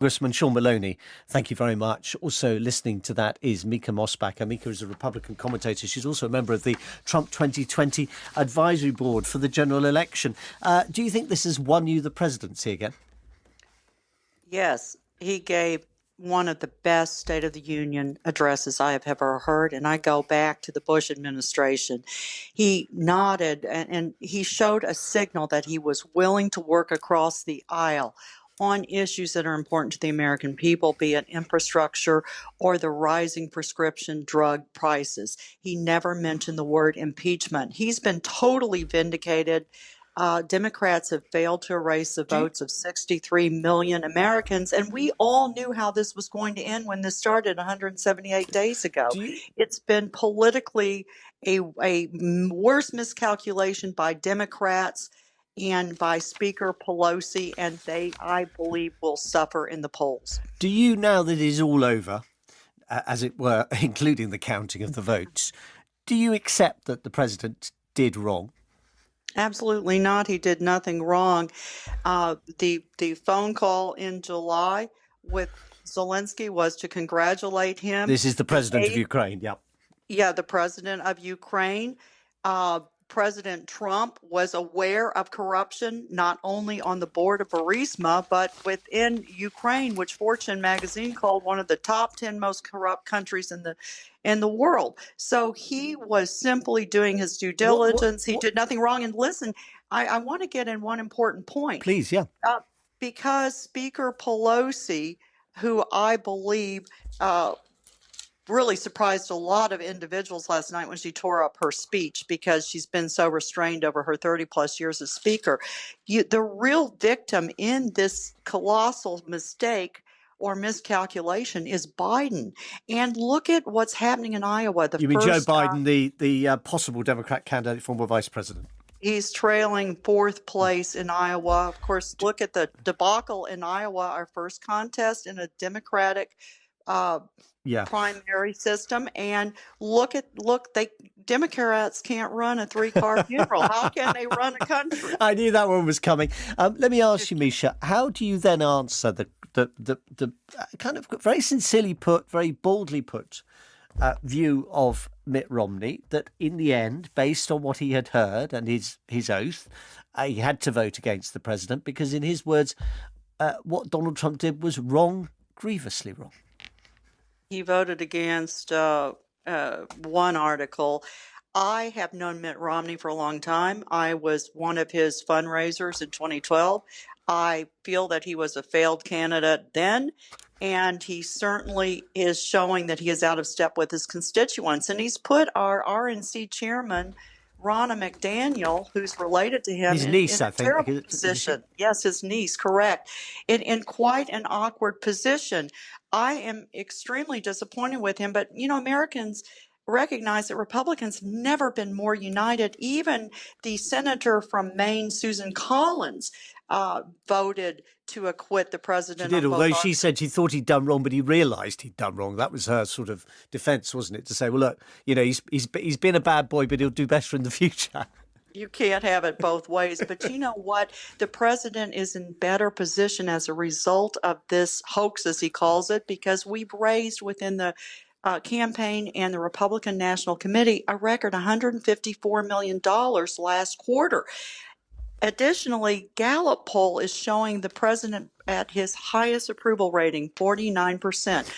Congressman John Maloney, thank you very much. Also listening to that is Mica Mosbacher. Mica is a Republican commentator. She's also a member of the Trump 2020 advisory board for the general election. Do you think this has won you the presidency again? Yes, he gave one of the best State of the Union addresses I have ever heard, and I go back to the Bush administration. He nodded and he showed a signal that he was willing to work across the aisle on issues that are important to the American people, be it infrastructure or the rising prescription drug prices. He never mentioned the word impeachment. He's been totally vindicated. Democrats have failed to erase the votes of 63 million Americans, and we all knew how this was going to end when this started 178 days ago. It's been politically a worse miscalculation by Democrats and by Speaker Pelosi, and they, I believe, will suffer in the polls. Do you, now that it is all over, as it were, including the counting of the votes, do you accept that the president did wrong? Absolutely not. He did nothing wrong. The phone call in July with Zelensky was to congratulate him. This is the president of Ukraine, yeah. Yeah, the president of Ukraine. President Trump was aware of corruption, not only on the board of Burisma, but within Ukraine, which Fortune magazine called one of the top 10 most corrupt countries in the world. So he was simply doing his due diligence. He did nothing wrong. And listen, I want to get in one important point. Please, yeah. Because Speaker Pelosi, who I believe really surprised a lot of individuals last night when she tore up her speech because she's been so restrained over her 30-plus years as Speaker. The real victim in this colossal mistake or miscalculation is Biden. And look at what's happening in Iowa. You mean Joe Biden, the possible Democrat candidate, former vice president? He's trailing fourth place in Iowa. Of course, look at the debacle in Iowa, our first contest in a Democratic primary system, and look, Democrats can't run a 3-car funeral. How can they run a country? I knew that one was coming. Let me ask you, Misha, how do you then answer the kind of very sincerely put, very boldly put view of Mitt Romney that in the end, based on what he had heard and his oath, he had to vote against the president because, in his words, what Donald Trump did was wrong, grievously wrong? He voted against one article. I have known Mitt Romney for a long time. I was one of his fundraisers in 2012. I feel that he was a failed candidate then, and he certainly is showing that he is out of step with his constituents. And he's put our RNC chairman, Ronna McDaniel, who's related to him, his niece, in a terrible position. Yes, his niece, correct. In quite an awkward position. I am extremely disappointed with him, but, Americans recognize that Republicans have never been more united. Even the senator from Maine, Susan Collins, voted to acquit the president. She did, although she said she thought he'd done wrong, but he realised he'd done wrong. That was her sort of defence, wasn't it? To say, well, look, he's been a bad boy, but he'll do better in the future. You can't have it both ways. But you know what? The president is in better position as a result of this hoax, as he calls it, because we've raised within the campaign and the Republican National Committee a record $154 million last quarter. Additionally, Gallup poll is showing the president at his highest approval rating, 49%.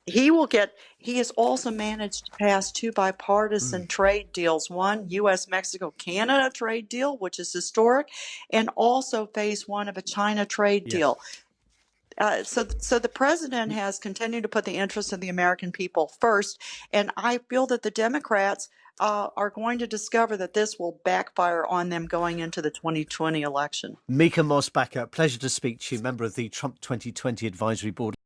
He has also managed to pass 2 bipartisan trade deals, one U.S.-Mexico-Canada trade deal, which is historic, and also phase 1 of a China trade deal. So the president has continued to put the interests of the American people first, and I feel that the Democrats are going to discover that this will backfire on them going into the 2020 election. Mica Mosbacher, pleasure to speak to you, member of the Trump 2020 advisory board.